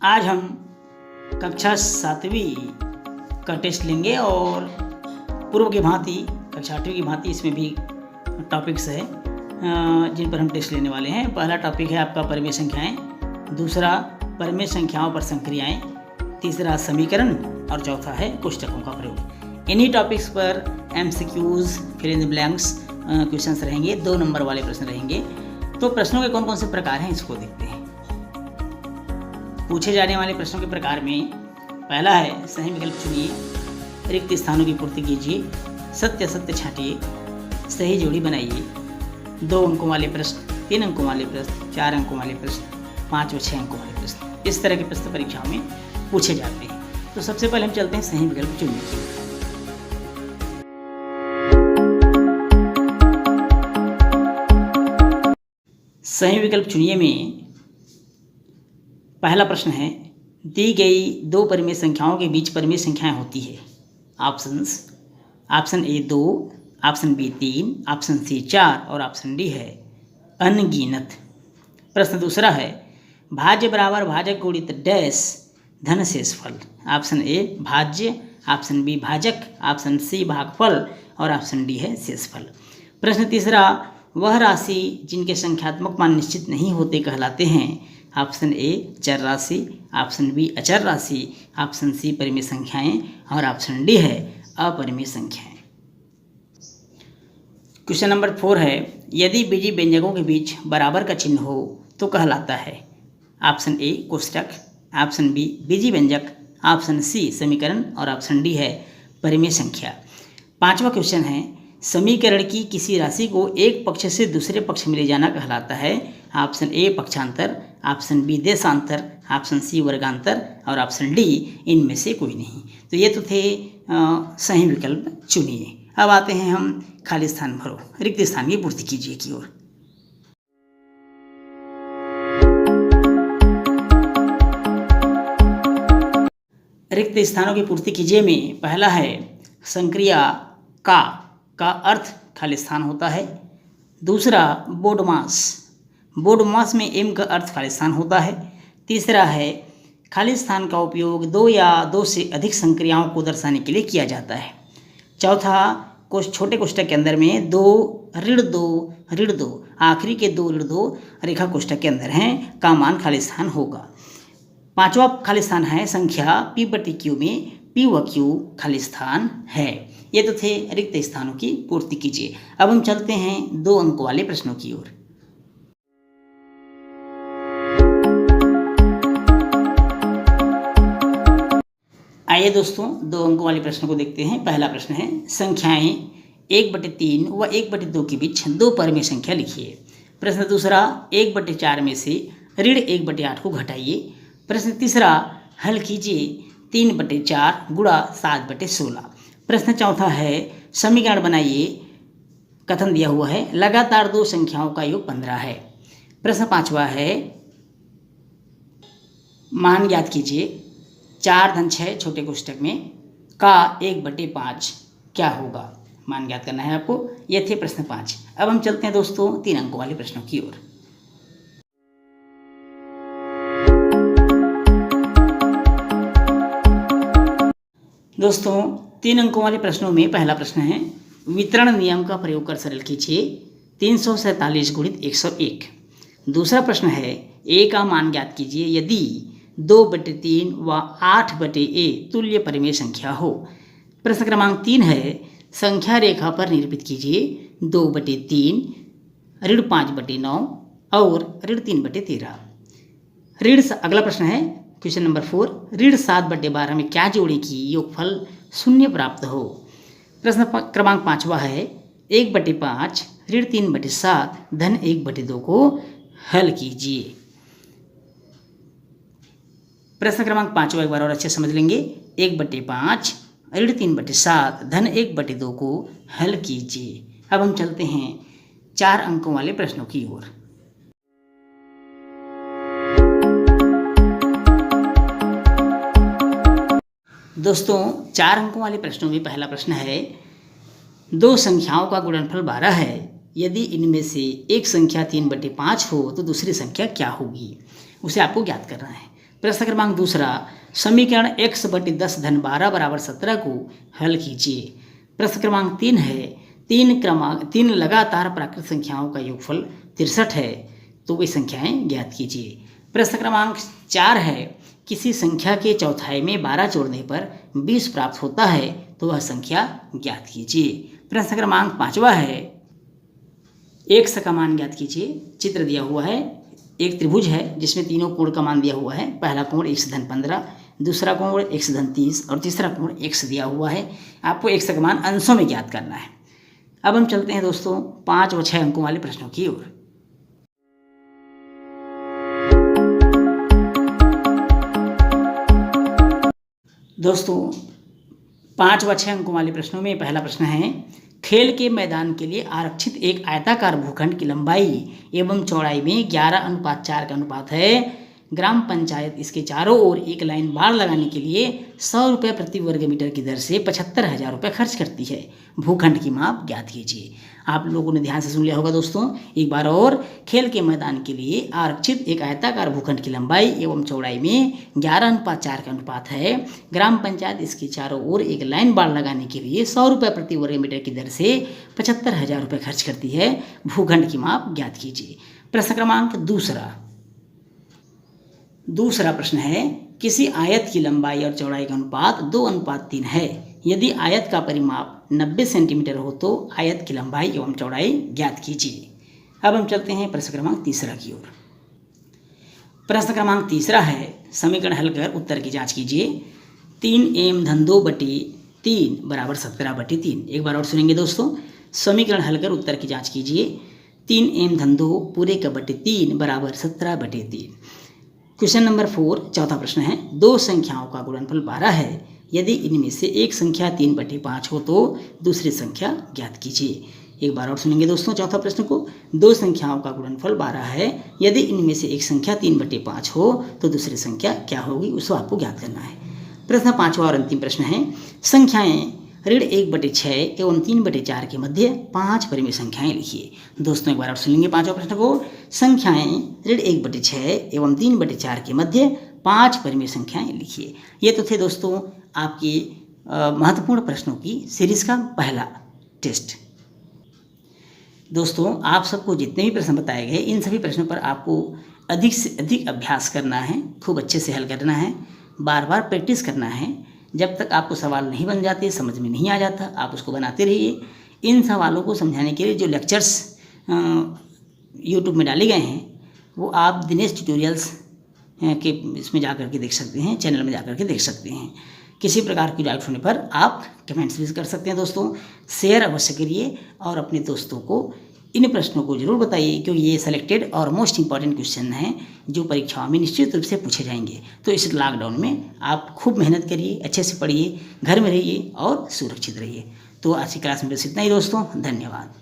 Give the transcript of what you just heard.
आज हम कक्षा 7वीं का टेस्ट लेंगे और पूर्व की भांति कक्षा 8वीं की भांति इसमें भी टॉपिक्स है जिन पर हम टेस्ट लेने वाले हैं। पहला टॉपिक है आपका परिमेय संख्याएं, दूसरा परिमेय संख्याओं पर संक्रियाएं, तीसरा समीकरण और चौथा है कोष्ठकों का प्रयोग। इन्हीं टॉपिक्स पर MCQs, fill in the blanks questions रहेंगे, 2 नंबर वाले प्रश्न रहेंगे। तो प्रश्नों के कौन कौन से प्रकार हैं इसको देखते हैं। पूछे जाने वाले प्रश्नों के प्रकार में पहला है सही विकल्प चुनिए, रिक्त स्थानों की पूर्ति कीजिए, सत्य सत्य छांटिए, सही जोड़ी बनाइए, 2 अंकों वाले प्रश्न, 3 अंकों वाले प्रश्न, 4 अंकों वाले प्रश्न, 5 व 6 अंकों वाले प्रश्न, इस तरह के प्रश्न परीक्षाओं में पूछे जाते हैं। तो सबसे पहले हम चलते हैं सही विकल्प चुनने के लिए। सही विकल्प चुनिए में पहला प्रश्न है, दी गई 2 परिमेय संख्याओं के बीच परिमेय संख्याएं होती है। Option A 2, option B 3, option C 4 और ऑप्शन डी है अनगिनत। प्रश्न दूसरा है, भाज्य बराबर भाजक गुणित डैश धन शेषफल। ऑप्शन ए भाज्य, ऑप्शन बी भाजक, ऑप्शन सी भागफल और ऑप्शन डी है शेषफल। प्रश्न तीसरा, वह राशि जिनके संख्यात्मक मान निश्चित नहीं होते कहलाते हैं। ऑप्शन ए चर राशि, ऑप्शन बी अचर राशि, ऑप्शन सी परिमेय संख्याएं और ऑप्शन डी है अपरिमेय संख्याएं। क्वेश्चन नंबर 4 है, यदि बीजी व्यंजकों के बीच बराबर का चिन्ह हो तो कहलाता है। ऑप्शन ए कोष्ठक, ऑप्शन बी बीजी व्यंजक, ऑप्शन सी समीकरण और ऑप्शन डी है परिमेय संख्या। 5वां क्वेश्चन है, समीकरण की किसी राशि को एक पक्ष से दूसरे पक्ष में ले जाना कहलाता है। ऑप्शन ए पक्षांतर, ऑप्शन बी देशांतर, ऑप्शन सी वर्गांतर और ऑप्शन डी इनमें से कोई नहीं। तो ये तो थे सही विकल्प चुनिए। अब आते हैं हम खाली स्थान भरो, रिक्त स्थान की पूर्ति कीजिए की ओर। रिक्त स्थानों की पूर्ति कीजिए में पहला है संक्रिया का अर्थ खाली स्थान होता है। दूसरा बोडमास में एम का अर्थ खाली स्थान होता है। तीसरा है खाली स्थान का उपयोग 2 या 2 से अधिक संक्रियाओं को दर्शाने के लिए किया जाता है। चौथा, छोटे कोष्ठक के अंदर में 2 ऋण 2 आखिरी के 2 ऋण 2 रेखा कोष्ठक के अंदर हैं का मान खाली स्थान होगा। 5वां खाली स्थान है संख्या P/Q में P व Q खाली स्थान है। ये तो थे रिक्त स्थानों की पूर्ति कीजिए। अब हम चलते हैं 2 अंक वाले प्रश्नों की ओर। आइए दोस्तों 2 अंकों वाले प्रश्नों को देखते हैं। पहला प्रश्न है, संख्याएं 1/3 व 1/2 के बीच 2 परिमेय संख्या लिखिए। प्रश्न दूसरा, 1/4 में से ऋण 1/8 को घटाइए। प्रश्न तीसरा, हल कीजिए 3/4 गुणा 7/16। प्रश्न चौथा है, समीकरण बनाइए। कथन दिया हुआ है, लगातार 2 संख्याओं का योग 15 है। प्रश्न 5वां है, मान ज्ञात कीजिए। 4 धन 6 छोटे कोष्ठक में का 1/5 क्या होगा, मान ज्ञात करना है आपको। ये थे प्रश्न 5। अब हम चलते हैं दोस्तों 3 अंकों वाले प्रश्नों की ओर। दोस्तों 3 अंकों वाले प्रश्नों में पहला प्रश्न है, वितरण नियम का प्रयोग कर सरल कीजिए 347 गुणित 101। दूसरा प्रश्न है, ए का मान ज्ञात कीजिए यदि 2/3 व 8/a तुल्य परिमेय संख्या हो। प्रश्न क्रमांक 3 है, संख्या रेखा पर निरूपित कीजिए 2/3, ऋण 5/9 और ऋण 3/13। अगला प्रश्न है क्वेश्चन नंबर 4, ऋण 7/12 में क्या जोड़े कि योगफल 0 प्राप्त हो। प्रश्न क्रमांक 5वां है, 1/5 ऋण 3/7 धन 1/2 को हल कीजिए। प्रश्न क्रमांक 5वां एक बार और अच्छे समझ लेंगे। 1/5 ऋण 3/7 धन 1/2 को हल कीजिए। अब हम चलते हैं 4 अंकों वाले प्रश्नों की ओर। दोस्तों 4 अंकों वाले प्रश्नों में पहला प्रश्न है, 2 संख्याओं का गुणनफल 12 है। यदि इनमें से एक संख्या 3/5 हो तो दूसरी संख्या क्या होगी, उसे आपको ज्ञात करना है। प्रश्न क्रमांक दूसरा, समीकरण x बटे 10 धन 12 बराबर 17 को हल कीजिए। प्रश्न क्रमांक 3 है, तीन लगातार प्राकृत संख्याओं का योगफल 63 है, तो वे संख्याएं ज्ञात कीजिए। प्रश्न क्रमांक 4 है, किसी संख्या के चौथाई में 12 जोड़ने पर 20 प्राप्त होता है, तो वह संख्या ज्ञात कीजिए। प्रश्न क्रमांक 5वां है, x का मान ज्ञात कीजिए। चित्र दिया हुआ है, एक त्रिभुज है जिसमें तीनों कोण का मान दिया हुआ है। पहला कोण x धन 15, दूसरा कोण x धन 30 और तीसरा कोण x दिया हुआ है। आपको x का मान अंशों में ज्ञात करना है। अब हम चलते हैं दोस्तों 5 व 6 अंकों वाले प्रश्नों की ओर। दोस्तों 5 व 6 अंकों वाले प्रश्नों में पहला प्रश्न है, खेल के मैदान के लिए आरक्षित एक आयताकार भूखंड की लंबाई एवं चौड़ाई में 11:4 का अनुपात है। ग्राम पंचायत इसके चारों ओर एक लाइन बाड़ लगाने के लिए 100 रुपये प्रति वर्ग मीटर की दर से 75,000 रुपये खर्च करती है। भूखंड की माप ज्ञात कीजिए। आप लोगों ने ध्यान से सुन लिया होगा दोस्तों, एक बार और, खेल के मैदान के लिए आरक्षित एक आयताकार भूखंड की लंबाई एवं चौड़ाई में 11:4 का अनुपात है। ग्राम पंचायत इसके चारों ओर एक लाइन बाड़ लगाने के लिए 100 रुपये प्रति वर्ग मीटर की दर से 75,000 रुपये खर्च करती है। भूखंड की माप ज्ञात कीजिए। प्रश्न क्रमांक दूसरा प्रश्न है, किसी आयत की लंबाई और चौड़ाई का अनुपात 2:3 है। यदि आयत का परिमाप 90 सेंटीमीटर हो तो आयत की लंबाई एवं चौड़ाई ज्ञात कीजिए। अब हम चलते हैं प्रश्न क्रमांक तीसरा की ओर। प्रश्न क्रमांक तीसरा है, समीकरण हल कर उत्तर की जांच कीजिए। 3m धन 2 बटे 3 बराबर 17/3। एक बार और सुनेंगे दोस्तों, समीकरण हल कर उत्तर की जांच कीजिए। 3m धन 2 पूरे का बटे 3 बराबर 17/3। क्वेश्चन नंबर 4 चौथा प्रश्न है, दो संख्याओं का गुणनफल 12 है। यदि इनमें से एक संख्या 3/5 हो तो दूसरी संख्या ज्ञात कीजिए। एक बार और सुनेंगे दोस्तों चौथा प्रश्न को। दो संख्याओं का गुणनफल 12 है, यदि इनमें से एक संख्या 3/5 हो तो दूसरी संख्या क्या होगी, उसको आपको ज्ञात करना है। प्रश्न 5वां और अंतिम प्रश्न है, संख्याएं ऋण 1/6 एवं 3/4 के मध्य 5 परिमेय संख्याएं लिखिए। दोस्तों एक बार और सुनेंगे 5वां प्रश्न को। संख्याएं ऋण 1/6 एवं 3/4 के मध्य 5 परिमेय संख्याएं लिखिए। ये तो थे दोस्तों आपके महत्वपूर्ण प्रश्नों की सीरीज का पहला टेस्ट। दोस्तों आप सबको जितने भी प्रश्न बताए गए, इन सभी प्रश्नों पर आपको अधिक से अधिक अभ्यास करना है, खूब अच्छे से हल करना है, बार बार प्रैक्टिस करना है। जब तक आपको सवाल नहीं बन जाते, समझ में नहीं आ जाता, आप उसको बनाते रहिए। इन सवालों को समझाने के लिए जो लेक्चर्स यूट्यूब में डाले गए हैं, वो आप दिनेश ट्यूटोरियल्स के इसमें जा कर के देख सकते हैं, चैनल में जा कर के देख सकते हैं। किसी प्रकार की डाउट होने पर आप कमेंट्स भी कर सकते हैं। दोस्तों शेयर अवश्य करिए और अपने दोस्तों को इन प्रश्नों को जरूर बताइए, क्योंकि ये सेलेक्टेड और मोस्ट इंपॉर्टेंट क्वेश्चन हैं जो परीक्षाओं में निश्चित रूप से पूछे जाएंगे। तो इस लॉकडाउन में आप खूब मेहनत करिए, अच्छे से पढ़िए, घर में रहिए और सुरक्षित रहिए। तो आज की क्लास में बस इतना ही दोस्तों, धन्यवाद।